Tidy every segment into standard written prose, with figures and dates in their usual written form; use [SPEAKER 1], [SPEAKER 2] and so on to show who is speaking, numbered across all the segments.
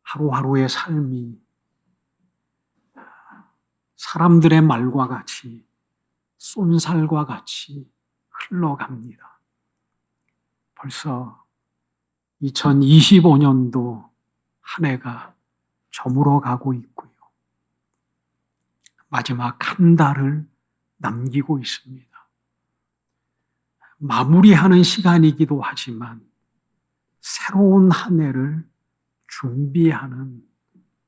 [SPEAKER 1] 하루하루의 삶이 사람들의 말과 같이 쏜살과 같이 흘러갑니다. 벌써 2025년도 한 해가 저물어 가고 있고요. 마지막 한 달을 남기고 있습니다. 마무리하는 시간이기도 하지만 새로운 한 해를 준비하는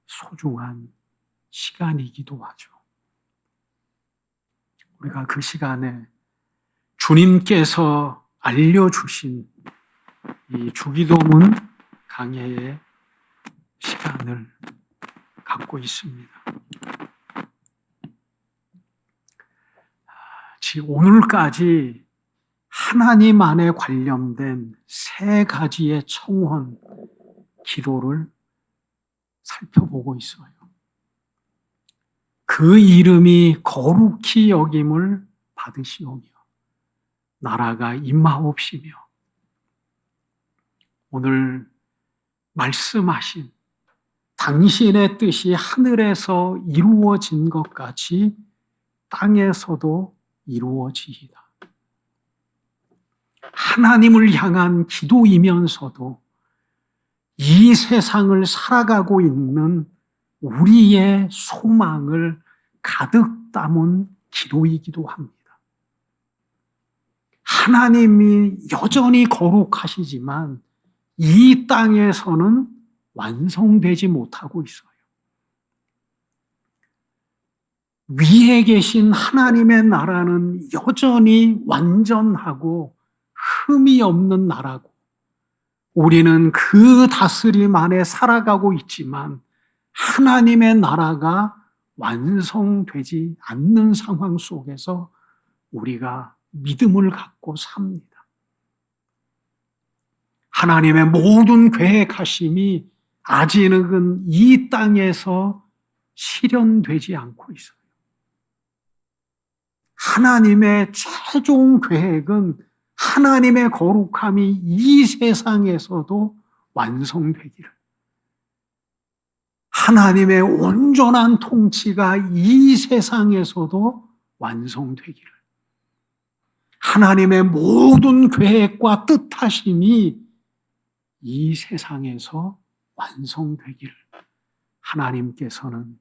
[SPEAKER 1] 소중한 시간이기도 하죠. 우리가 그 시간에 주님께서 알려주신 이 주기도문 강해의 시간을 갖고 있습니다. 오늘까지 하나님 안에 관련된 3가지의 청원, 기도를 살펴보고 있어요. 그 이름이 거룩히 여김을 받으시오며 나라가 임하옵시며 오늘 말씀하신 당신의 뜻이 하늘에서 이루어진 것 같이 땅에서도 이루어지이다. 하나님을 향한 기도이면서도 이 세상을 살아가고 있는 우리의 소망을 가득 담은 기도이기도 합니다. 하나님이 여전히 거룩하시지만 이 땅에서는 완성되지 못하고 있어요. 위에 계신 하나님의 나라는 여전히 완전하고 흠이 없는 나라고 우리는 그 다스림 안에 살아가고 있지만 하나님의 나라가 완성되지 않는 상황 속에서 우리가 믿음을 갖고 삽니다. 하나님의 모든 계획하심이 아직은 이 땅에서 실현되지 않고 있어요. 하나님의 최종 계획은 하나님의 거룩함이 이 세상에서도 완성되기를, 하나님의 온전한 통치가 이 세상에서도 완성되기를, 하나님의 모든 계획과 뜻하심이 이 세상에서 완성되기를 하나님께서는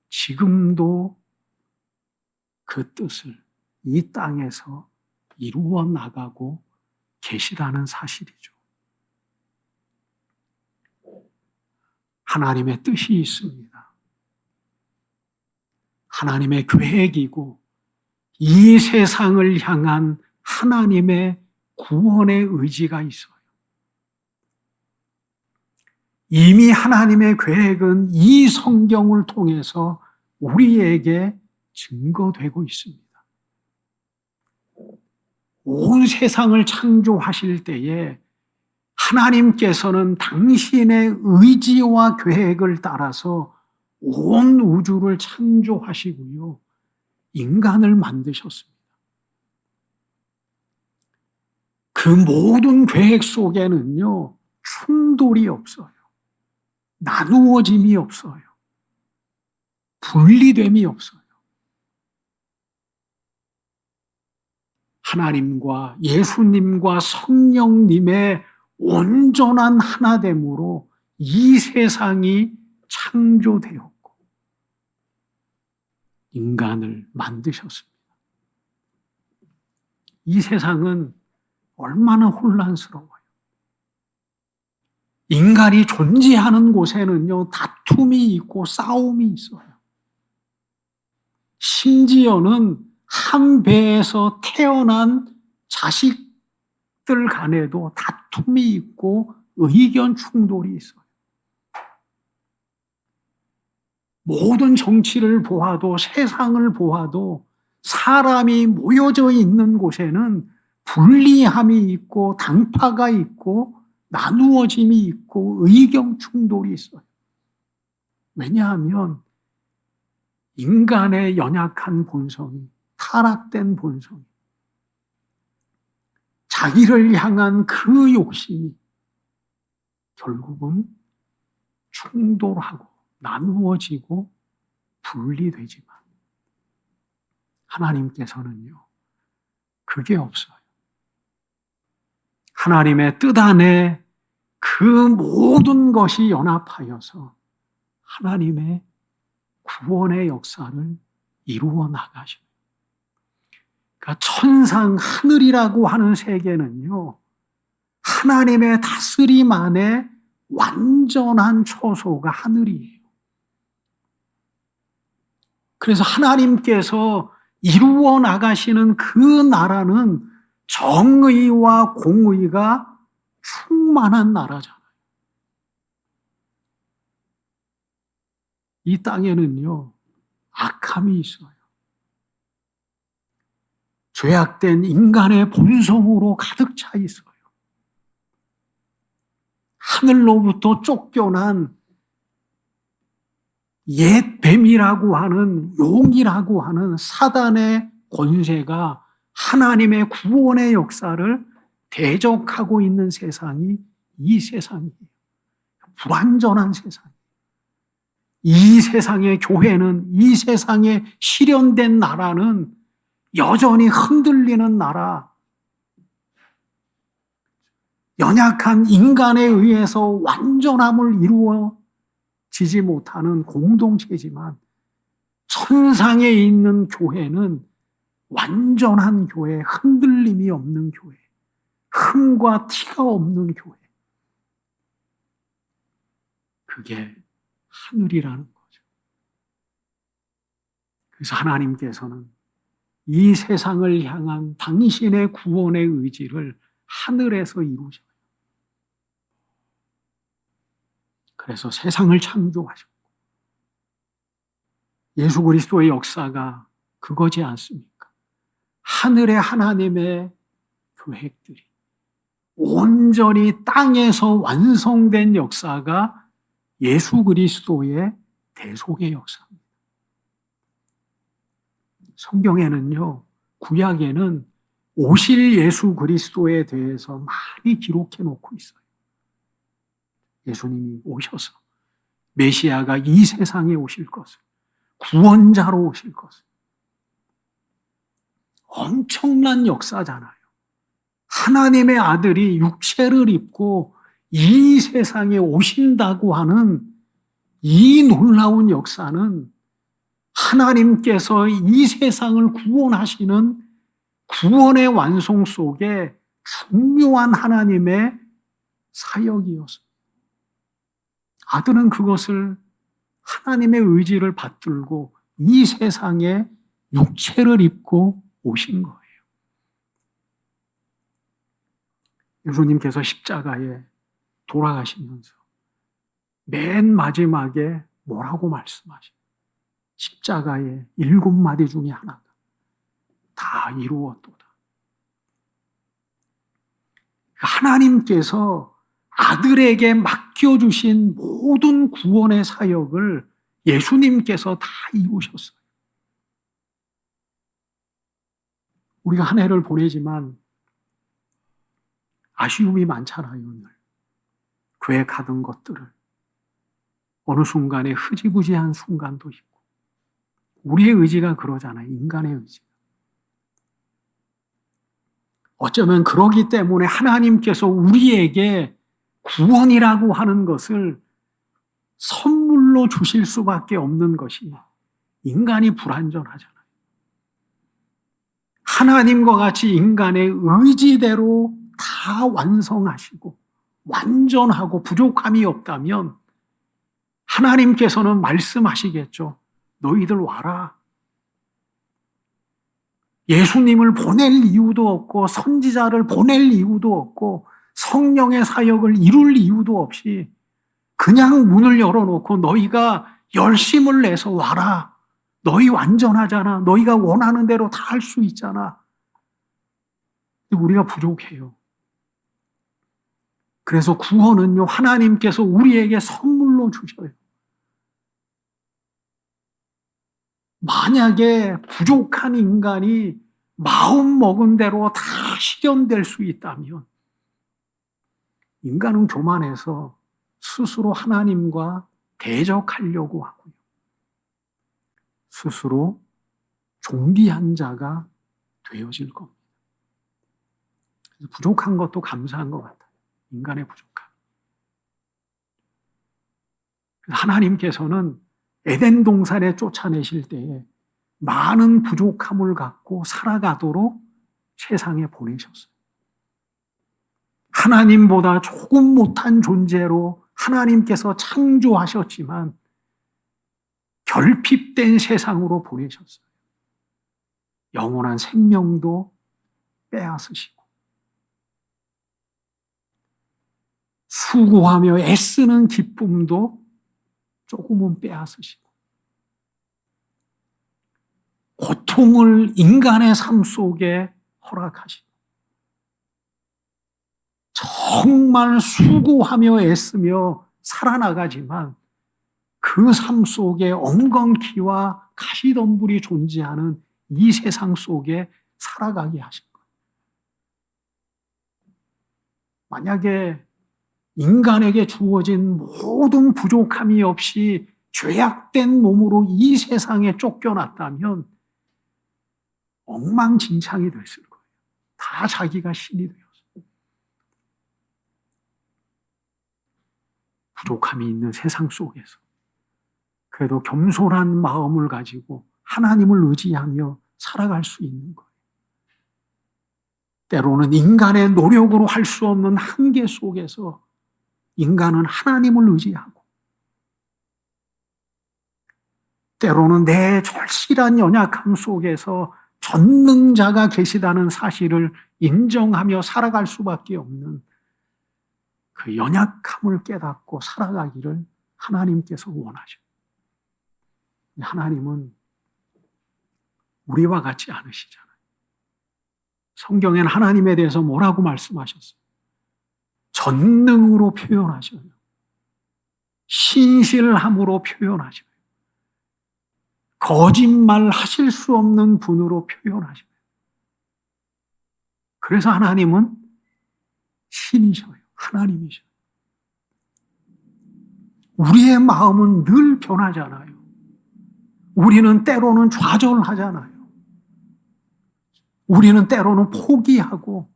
[SPEAKER 1] 지금도 그 뜻을 이 땅에서 이루어 나가고 계시다는 사실이죠. 하나님의 뜻이 있습니다. 하나님의 계획이고 이 세상을 향한 하나님의 구원의 의지가 있어요. 이미 하나님의 계획은 이 성경을 통해서 우리에게 증거되고 있습니다. 온 세상을 창조하실 때에 하나님께서는 당신의 의지와 계획을 따라서 온 우주를 창조하시고요, 인간을 만드셨습니다. 그 모든 계획 속에는요, 충돌이 없어요. 나누어짐이 없어요. 분리됨이 없어요. 하나님과 예수님과 성령님의 온전한 하나됨으로 이 세상이 창조되었고 인간을 만드셨습니다. 이 세상은 얼마나 혼란스러워요. 인간이 존재하는 곳에는요, 다툼이 있고 싸움이 있어요. 심지어는 한 배에서 태어난 자식들 간에도 다툼이 있고 의견 충돌이 있어요. 모든 정치를 보아도 세상을 보아도 사람이 모여져 있는 곳에는 분리함이 있고 당파가 있고 나누어짐이 있고 의견 충돌이 있어요. 왜냐하면 인간의 연약한 본성이, 타락된 본성이, 자기를 향한 그 욕심이 결국은 충돌하고 나누어지고 분리되지만 하나님께서는요, 그게 없어요. 하나님의 뜻 안에 그 모든 것이 연합하여서 하나님의 구원의 역사를 이루어 나가셔요. 그러니까 천상 하늘이라고 하는 세계는요, 하나님의 다스림 안에 완전한 처소가 하늘이에요. 그래서 하나님께서 이루어 나가시는 그 나라는 정의와 공의가 충만한 나라잖아요. 이 땅에는요, 악함이 있어요. 죄악된 인간의 본성으로 가득 차 있어요. 하늘로부터 쫓겨난 옛 뱀이라고 하는, 용이라고 하는 사단의 권세가 하나님의 구원의 역사를 대적하고 있는 세상이 이 세상이에요. 불완전한 세상. 이 세상의 교회는, 이 세상에 실현된 나라는 여전히 흔들리는 나라, 연약한 인간에 의해서 완전함을 이루어지지 못하는 공동체지만, 천상에 있는 교회는 완전한 교회, 흔들림이 없는 교회, 흠과 티가 없는 교회. 그게 하늘이라는 거죠. 그래서 하나님께서는 이 세상을 향한 당신의 구원의 의지를 하늘에서 이루셔요. 그래서 세상을 창조하셨고, 예수 그리스도의 역사가 그거지 않습니까? 하늘의 하나님의 계획들이 온전히 땅에서 완성된 역사가 예수 그리스도의 대속의 역사입니다. 성경에는요, 구약에는 오실 예수 그리스도에 대해서 많이 기록해 놓고 있어요. 예수님이 오셔서 메시아가 이 세상에 오실 것을, 구원자로 오실 것을. 엄청난 역사잖아요. 하나님의 아들이 육체를 입고 이 세상에 오신다고 하는 이 놀라운 역사는 하나님께서 이 세상을 구원하시는 구원의 완성 속에 중요한 하나님의 사역이었어요. 아들은 그것을, 하나님의 의지를 받들고 이 세상에 육체를 입고 오신 거예요. 예수님께서 십자가에 돌아가시면서 맨 마지막에 뭐라고 말씀하시죠? 십자가의 7마디 중에 하나가 다 이루었도다. 하나님께서 아들에게 맡겨주신 모든 구원의 사역을 예수님께서 다 이루셨어요. 우리가 한 해를 보내지만 아쉬움이 많잖아요. 늘. 계획하던 것들을 어느 순간에 흐지부지한 순간도 있고, 우리의 의지가 그러잖아요. 인간의 의지. 어쩌면 그러기 때문에 하나님께서 우리에게 구원이라고 하는 것을 선물로 주실 수밖에 없는 것이, 인간이 불완전하잖아요. 하나님과 같이 인간의 의지대로 다 완성하시고 완전하고 부족함이 없다면 하나님께서는 말씀하시겠죠. 너희들 와라. 예수님을 보낼 이유도 없고 선지자를 보낼 이유도 없고 성령의 사역을 이룰 이유도 없이 그냥 문을 열어놓고 너희가 열심을 내서 와라. 너희 완전하잖아. 너희가 원하는 대로 다 할 수 있잖아. 우리가 부족해요. 그래서 구원은요, 하나님께서 우리에게 선물로 주셔요. 만약에 부족한 인간이 마음 먹은 대로 다 실현될 수 있다면, 인간은 교만해서 스스로 하나님과 대적하려고 하고요. 스스로 존귀한 자가 되어질 겁니다. 부족한 것도 감사한 것 같아요. 인간의 부족함. 하나님께서는 에덴 동산에 쫓아내실 때에 많은 부족함을 갖고 살아가도록 세상에 보내셨어요. 하나님보다 조금 못한 존재로 하나님께서 창조하셨지만 결핍된 세상으로 보내셨어요. 영원한 생명도 빼앗으시고 수고하며 애쓰는 기쁨도 조금은 빼앗으시고 고통을 인간의 삶 속에 허락하시고 정말 수고하며 애쓰며 살아나가지만 그 삶 속에 엉겅퀴와 가시덤불이 존재하는 이 세상 속에 살아가게 하신 거예요. 만약에 인간에게 주어진 모든 부족함이 없이 죄악된 몸으로 이 세상에 쫓겨났다면 엉망진창이 됐을 거예요. 다 자기가 신이 되었어요. 부족함이 있는 세상 속에서 그래도 겸손한 마음을 가지고 하나님을 의지하며 살아갈 수 있는 거예요. 때로는 인간의 노력으로 할 수 없는 한계 속에서 인간은 하나님을 의지하고 때로는 내 절실한 연약함 속에서 전능자가 계시다는 사실을 인정하며 살아갈 수밖에 없는 그 연약함을 깨닫고 살아가기를 하나님께서 원하셔요. 하나님은 우리와 같지 않으시잖아요. 성경엔 하나님에 대해서 뭐라고 말씀하셨어요? 전능으로 표현하셔요. 신실함으로 표현하셔요. 거짓말 하실 수 없는 분으로 표현하셔요. 그래서 하나님은 신이셔요. 하나님이셔요. 우리의 마음은 늘 변하잖아요. 우리는 때로는 좌절하잖아요. 우리는 때로는 포기하고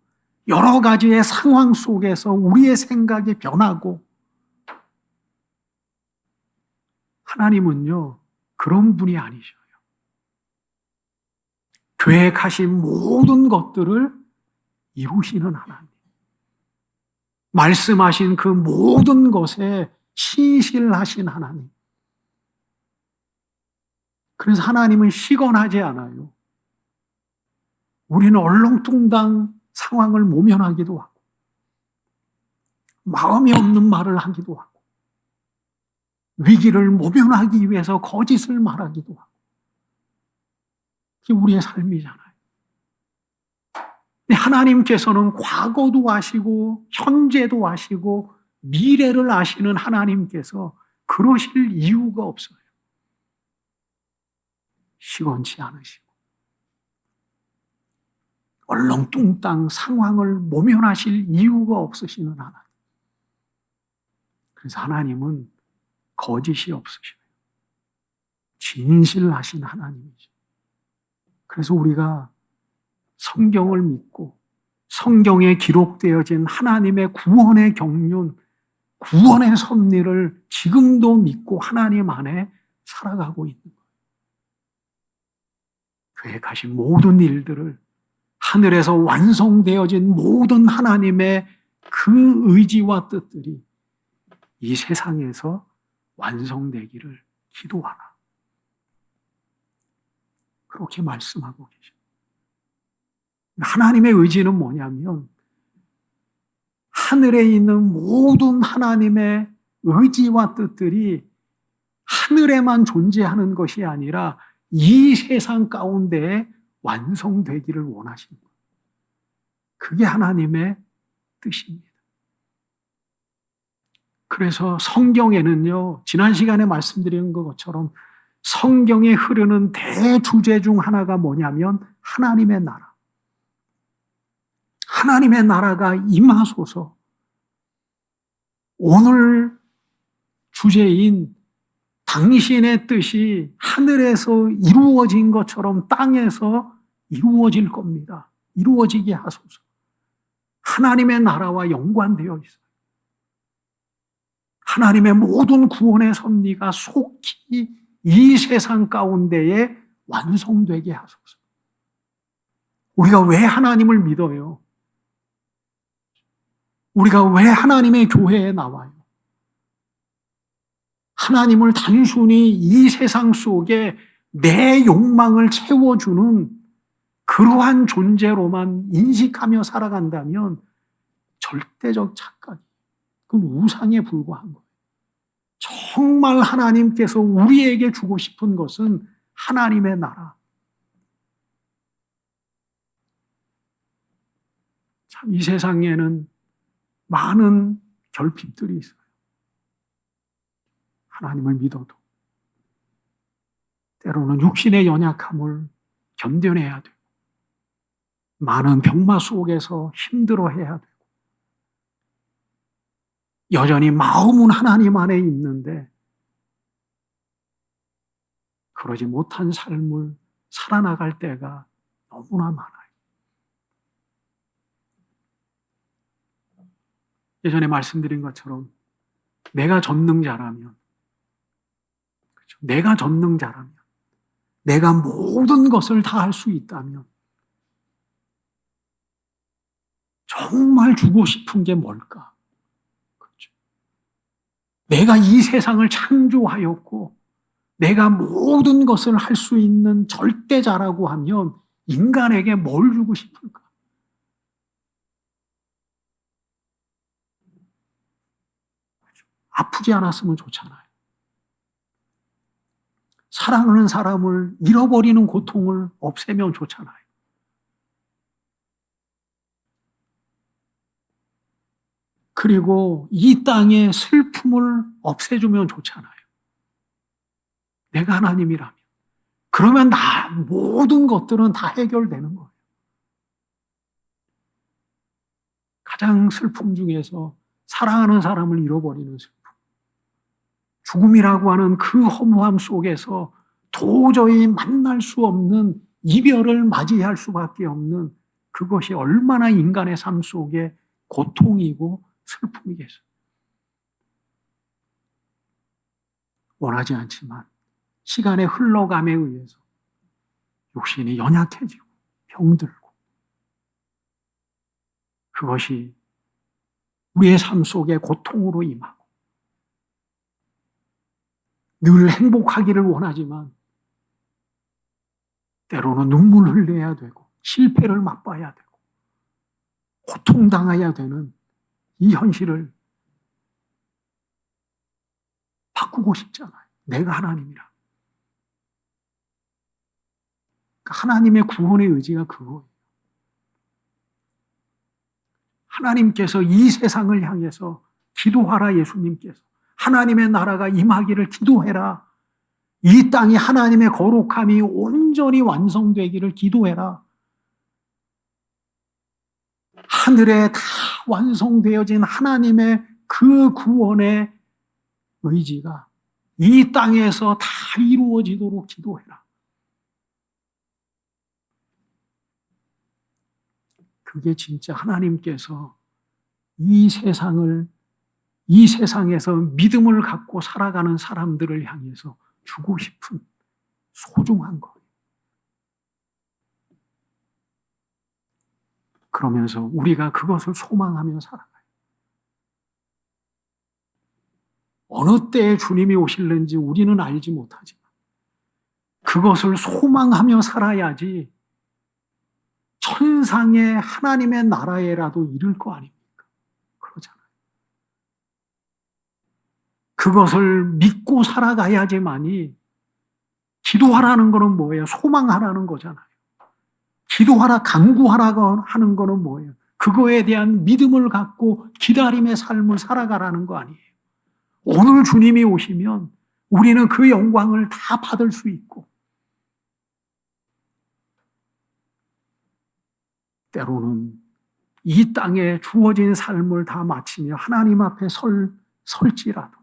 [SPEAKER 1] 여러 가지의 상황 속에서 우리의 생각이 변하고 하나님은요, 그런 분이 아니셔요. 계획하신 모든 것들을 이루시는 하나님. 말씀하신 그 모든 것에 신실하신 하나님. 그래서 하나님은 시건하지 않아요. 우리는 얼렁뚱땅 상황을 모면하기도 하고 마음이 없는 말을 하기도 하고 위기를 모면하기 위해서 거짓을 말하기도 하고 그게 우리의 삶이잖아요. 하나님께서는 과거도 아시고 현재도 아시고 미래를 아시는 하나님께서 그러실 이유가 없어요. 시건치 않으시고 얼렁뚱땅 상황을 모면하실 이유가 없으시는 하나님. 그래서 하나님은 거짓이 없으셔요. 진실하신 하나님이죠. 그래서 우리가 성경을 믿고 성경에 기록되어진 하나님의 구원의 경륜, 구원의 섭리를 지금도 믿고 하나님 안에 살아가고 있는 거예요. 계획하신 모든 일들을 하늘에서 완성되어진 모든 하나님의 그 의지와 뜻들이 이 세상에서 완성되기를 기도하라. 그렇게 말씀하고 계십니다. 하나님의 의지는 뭐냐면 하늘에 있는 모든 하나님의 의지와 뜻들이 하늘에만 존재하는 것이 아니라 이 세상 가운데에 완성되기를 원하시는 거예요. 그게 하나님의 뜻입니다. 그래서 성경에는요, 지난 시간에 말씀드린 것처럼 성경에 흐르는 대주제 중 하나가 뭐냐면 하나님의 나라. 하나님의 나라가 임하소서. 오늘 주제인 당신의 뜻이 하늘에서 이루어진 것처럼 땅에서 이루어질 겁니다. 이루어지게 하소서. 하나님의 나라와 연관되어 있어요. 하나님의 모든 구원의 섭리가 속히 이 세상 가운데에 완성되게 하소서. 우리가 왜 하나님을 믿어요? 우리가 왜 하나님의 교회에 나와요? 하나님을 단순히 이 세상 속에 내 욕망을 채워주는 그러한 존재로만 인식하며 살아간다면 절대적 착각이, 그건 우상에 불과한 거예요. 정말 하나님께서 우리에게 주고 싶은 것은 하나님의 나라. 참, 이 세상에는 많은 결핍들이 있어요. 하나님을 믿어도 때로는 육신의 연약함을 견뎌내야 되고, 많은 병마 속에서 힘들어해야 되고, 여전히 마음은 하나님 안에 있는데 그러지 못한 삶을 살아나갈 때가 너무나 많아요. 예전에 말씀드린 것처럼 내가 전능자라면, 그렇죠? 내가 전능자라면, 내가 모든 것을 다 할 수 있다면 정말 주고 싶은 게 뭘까? 그렇죠? 내가 이 세상을 창조하였고 내가 모든 것을 할 수 있는 절대자라고 하면 인간에게 뭘 주고 싶을까? 그렇죠? 아프지 않았으면 좋잖아요. 사랑하는 사람을 잃어버리는 고통을 없애면 좋잖아요. 그리고 이 땅의 슬픔을 없애주면 좋잖아요. 내가 하나님이라면. 그러면 모든 것들은 다 해결되는 거예요. 가장 슬픔 중에서 사랑하는 사람을 잃어버리는 슬픔. 죽음이라고 하는 그 허무함 속에서 도저히 만날 수 없는 이별을 맞이할 수밖에 없는 그것이 얼마나 인간의 삶 속에 고통이고 슬픔이겠어요. 원하지 않지만 시간의 흘러감에 의해서 육신이 연약해지고 병들고, 그것이 우리의 삶 속에 고통으로 임하고, 늘 행복하기를 원하지만 때로는 눈물 흘려야 되고 실패를 맛봐야 되고 고통당해야 되는 이 현실을 바꾸고 싶잖아요. 내가 하나님이라. 하나님의 구원의 의지가 그거예요. 하나님께서 이 세상을 향해서 기도하라. 예수님께서 하나님의 나라가 임하기를 기도해라. 이 땅이 하나님의 거룩함이 온전히 완성되기를 기도해라. 하늘에 다 완성되어진 하나님의 그 구원의 의지가 이 땅에서 다 이루어지도록 기도해라. 그게 진짜 하나님께서 이 세상에서 믿음을 갖고 살아가는 사람들을 향해서 주고 싶은 소중한 거예요. 그러면서 우리가 그것을 소망하며 살아가요. 어느 때에 주님이 오실는지 우리는 알지 못하지만 그것을 소망하며 살아야지 천상의 하나님의 나라에라도 이를 거 아닙니까? 그러잖아요. 그것을 믿고 살아가야지만이, 기도하라는 거는 뭐예요? 소망하라는 거잖아요. 기도하라, 간구하라고 하는 거는 뭐예요? 그거에 대한 믿음을 갖고 기다림의 삶을 살아가라는 거 아니에요. 오늘 주님이 오시면 우리는 그 영광을 다 받을 수 있고, 때로는 이 땅에 주어진 삶을 다 마치며 하나님 앞에 설지라도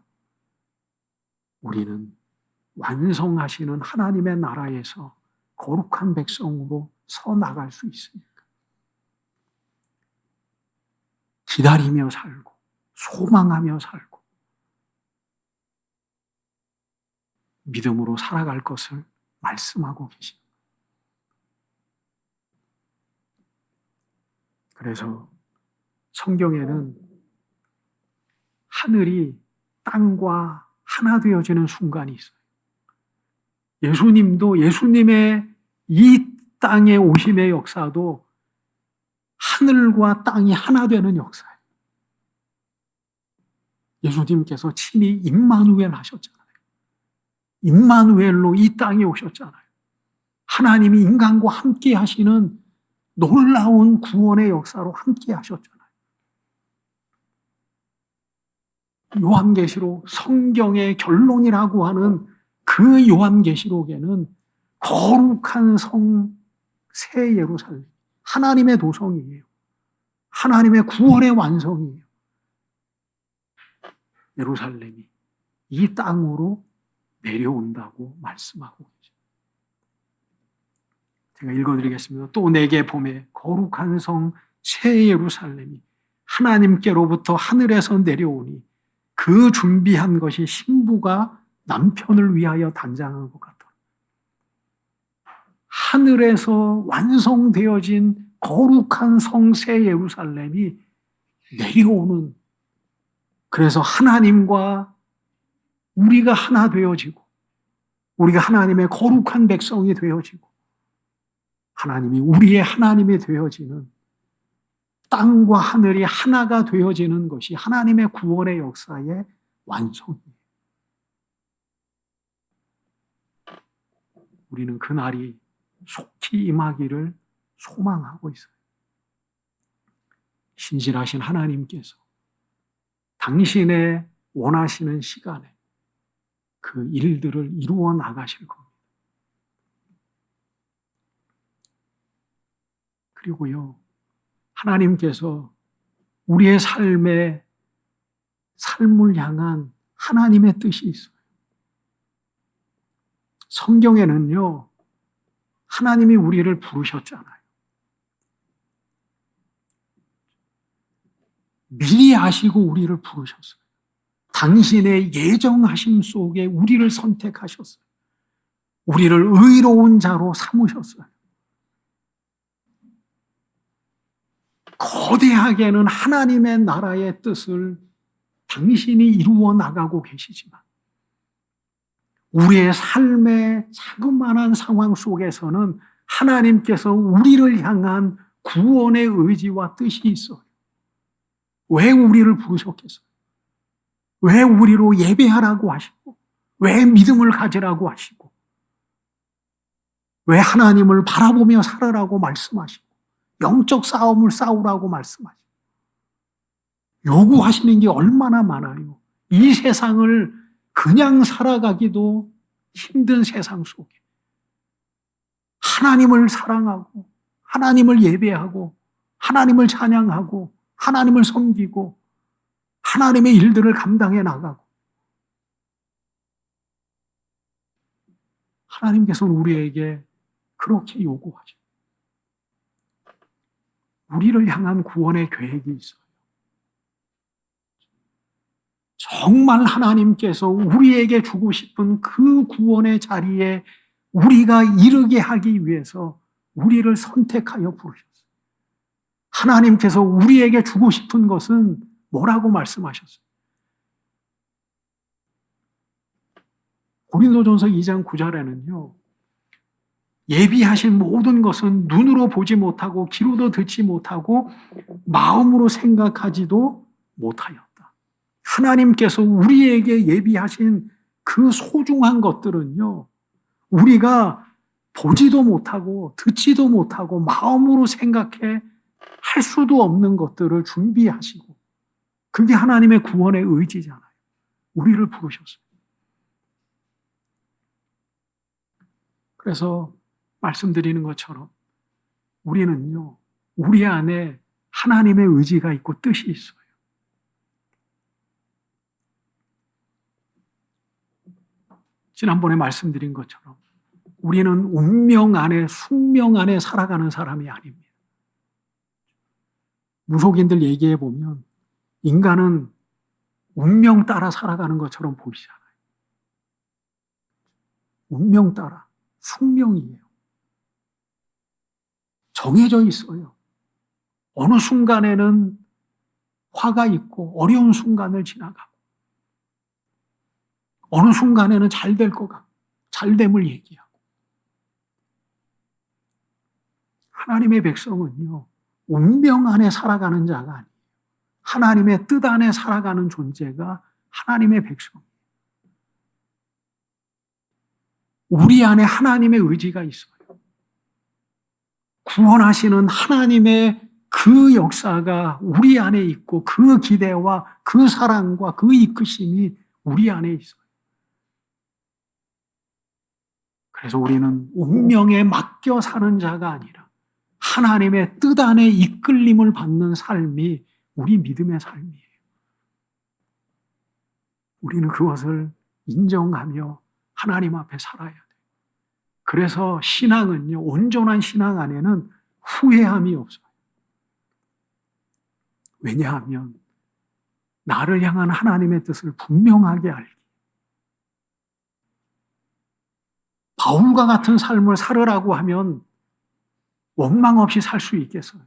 [SPEAKER 1] 우리는 완성하시는 하나님의 나라에서 거룩한 백성으로 서 나갈 수 있습니까? 기다리며 살고 소망하며 살고 믿음으로 살아갈 것을 말씀하고 계십니다. 그래서 성경에는 하늘이 땅과 하나 되어지는 순간이 있어요. 예수님도 예수님의 이 땅에 오심의 역사도 하늘과 땅이 하나 되는 역사예요. 예수님께서 친히 임마누엘 하셨잖아요. 임마누엘로 이 땅에 오셨잖아요. 하나님이 인간과 함께 하시는 놀라운 구원의 역사로 함께 하셨잖아요. 요한계시록 성경의 결론이라고 하는 그 요한계시록에는 거룩한 성 새 예루살렘, 하나님의 도성이에요. 하나님의 구원의 완성이에요. 예루살렘이 이 땅으로 내려온다고 말씀하고 계십니다. 제가 읽어드리겠습니다. 또 내게 보매 거룩한 성 새 예루살렘이 하나님께로부터 하늘에서 내려오니 그 준비한 것이 신부가 남편을 위하여 단장한 것 같다. 하늘에서 완성되어진 거룩한 성 새 예루살렘이 내려오는, 그래서 하나님과 우리가 하나 되어지고 우리가 하나님의 거룩한 백성이 되어지고 하나님이 우리의 하나님이 되어지는, 땅과 하늘이 하나가 되어지는 것이 하나님의 구원의 역사의 완성이에요. 우리는 그 날이 속히 임하기를 소망하고 있어요. 신실하신 하나님께서 당신의 원하시는 시간에 그 일들을 이루어 나가실 겁니다. 그리고요, 하나님께서 우리의 삶을 향한 하나님의 뜻이 있어요. 성경에는요, 하나님이 우리를 부르셨잖아요. 미리 아시고 우리를 부르셨어요. 당신의 예정하심 속에 우리를 선택하셨어요. 우리를 의로운 자로 삼으셨어요. 거대하게는 하나님의 나라의 뜻을 당신이 이루어 나가고 계시지만 우리의 삶의 자그마한 상황 속에서는 하나님께서 우리를 향한 구원의 의지와 뜻이 있어요. 왜 우리를 부르셨겠어요? 왜 우리로 예배하라고 하시고, 왜 믿음을 가지라고 하시고, 왜 하나님을 바라보며 살아라고 말씀하시고, 영적 싸움을 싸우라고 말씀하시고, 요구하시는 게 얼마나 많아요. 이 세상을 그냥 살아가기도 힘든 세상 속에 하나님을 사랑하고 하나님을 예배하고 하나님을 찬양하고 하나님을 섬기고 하나님의 일들을 감당해 나가고, 하나님께서는 우리에게 그렇게 요구하죠. 우리를 향한 구원의 계획이 있어요. 정말 하나님께서 우리에게 주고 싶은 그 구원의 자리에 우리가 이르게 하기 위해서 우리를 선택하여 부르셨어요. 하나님께서 우리에게 주고 싶은 것은 뭐라고 말씀하셨어요? 고린도전서 2장 9절에는요. 예비하신 모든 것은 눈으로 보지 못하고 귀로도 듣지 못하고 마음으로 생각하지도 못하였다. 하나님께서 우리에게 예비하신 그 소중한 것들은요, 우리가 보지도 못하고 듣지도 못하고 마음으로 생각해 할 수도 없는 것들을 준비하시고, 그게 하나님의 구원의 의지잖아요. 우리를 부르셨어요. 그래서 말씀드리는 것처럼 우리는요, 우리 안에 하나님의 의지가 있고 뜻이 있어요. 지난번에 말씀드린 것처럼 우리는 운명 안에, 숙명 안에 살아가는 사람이 아닙니다. 무속인들 얘기해 보면 인간은 운명 따라 살아가는 것처럼 보이잖아요. 운명 따라, 숙명이에요. 정해져 있어요. 어느 순간에는 화가 있고 어려운 순간을 지나가고 어느 순간에는 잘 될 것 같고 잘됨을 얘기하고. 하나님의 백성은요, 운명 안에 살아가는 자가 아니에요. 하나님의 뜻 안에 살아가는 존재가 하나님의 백성이에요. 우리 안에 하나님의 의지가 있어요. 구원하시는 하나님의 그 역사가 우리 안에 있고 그 기대와 그 사랑과 그 이끄심이 우리 안에 있어요. 그래서 우리는 운명에 맡겨 사는 자가 아니라 하나님의 뜻 안에 이끌림을 받는 삶이 우리 믿음의 삶이에요. 우리는 그것을 인정하며 하나님 앞에 살아야 돼요. 그래서 신앙은요, 온전한 신앙 안에는 후회함이 없어요. 왜냐하면 나를 향한 하나님의 뜻을 분명하게 알기. 바울과 같은 삶을 살으라고 하면 원망 없이 살 수 있겠어요.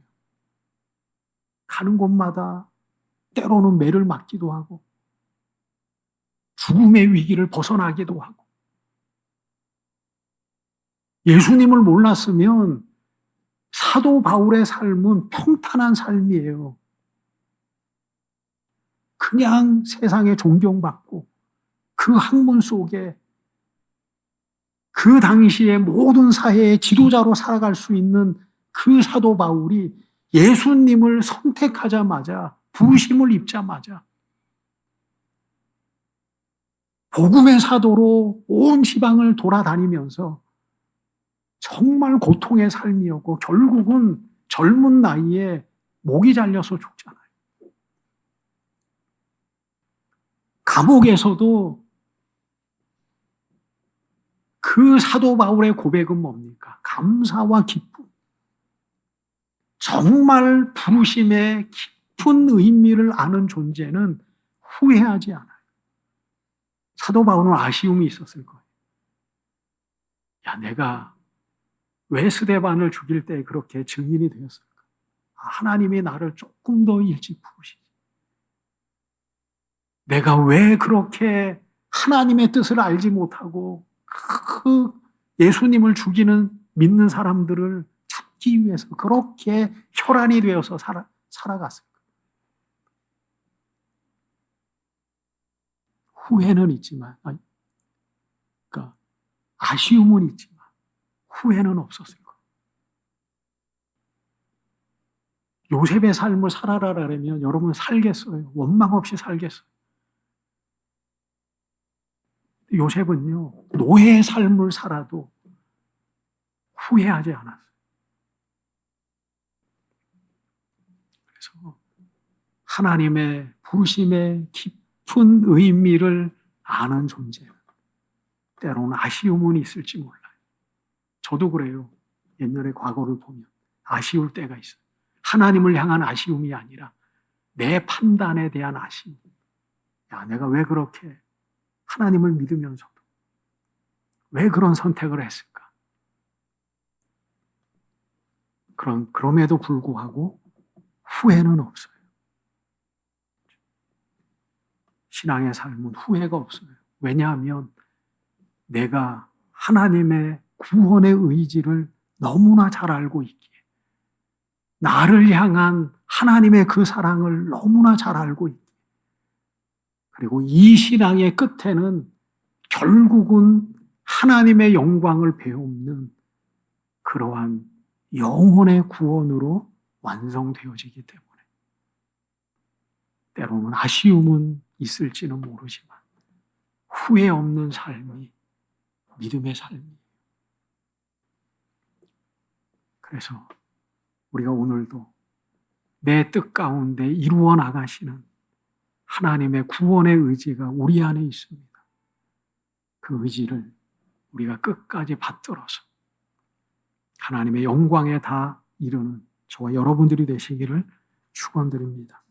[SPEAKER 1] 가는 곳마다 때로는 매를 맞기도 하고 죽음의 위기를 벗어나기도 하고. 예수님을 몰랐으면 사도 바울의 삶은 평탄한 삶이에요. 그냥 세상에 존경받고 그 학문 속에 그 당시에 모든 사회의 지도자로 살아갈 수 있는 그 사도 바울이 예수님을 선택하자마자, 부르심을 입자마자 복음의 사도로 온 지방을 돌아다니면서 정말 고통의 삶이었고 결국은 젊은 나이에 목이 잘려서 죽잖아요. 감옥에서도 그 사도 바울의 고백은 뭡니까? 감사와 기쁨. 정말 부르심의 깊은 의미를 아는 존재는 후회하지 않아요. 사도 바울은 아쉬움이 있었을 거예요. 야, 내가 왜 스데반을 죽일 때 그렇게 증인이 되었을까? 하나님이 나를 조금 더 일찍 부르시지. 내가 왜 그렇게 하나님의 뜻을 알지 못하고 그 예수님을 죽이는 믿는 사람들을 잡기 위해서 그렇게 혈안이 되어서 살아갔을까? 후회는 있지만, 그러니까 아쉬움은 있지만 후회는 없었을 거예요. 요셉의 삶을 살아라라면 여러분 살겠어요? 원망 없이 살겠어요? 요셉은요, 노예의 삶을 살아도 후회하지 않았어요. 그래서 하나님의 부르심의 깊은 의미를 아는 존재. 때로는 아쉬움은 있을지 몰라요. 저도 그래요. 옛날에 과거를 보면 아쉬울 때가 있어요. 하나님을 향한 아쉬움이 아니라 내 판단에 대한 아쉬움. 야, 내가 왜 그렇게 하나님을 믿으면서도 왜 그런 선택을 했을까? 그럼에도 불구하고 후회는 없어요. 신앙의 삶은 후회가 없어요. 왜냐하면 내가 하나님의 구원의 의지를 너무나 잘 알고 있기에, 나를 향한 하나님의 그 사랑을 너무나 잘 알고 있기에, 그리고 이 신앙의 끝에는 결국은 하나님의 영광을 배우는 그러한 영혼의 구원으로 완성되어지기 때문에 때로는 아쉬움은 있을지는 모르지만 후회 없는 삶이 믿음의 삶이에요. 그래서 우리가 오늘도 내 뜻 가운데 이루어 나가시는 하나님의 구원의 의지가 우리 안에 있습니다. 그 의지를 우리가 끝까지 받들어서 하나님의 영광에 다 이루는 저와 여러분들이 되시기를 축원드립니다.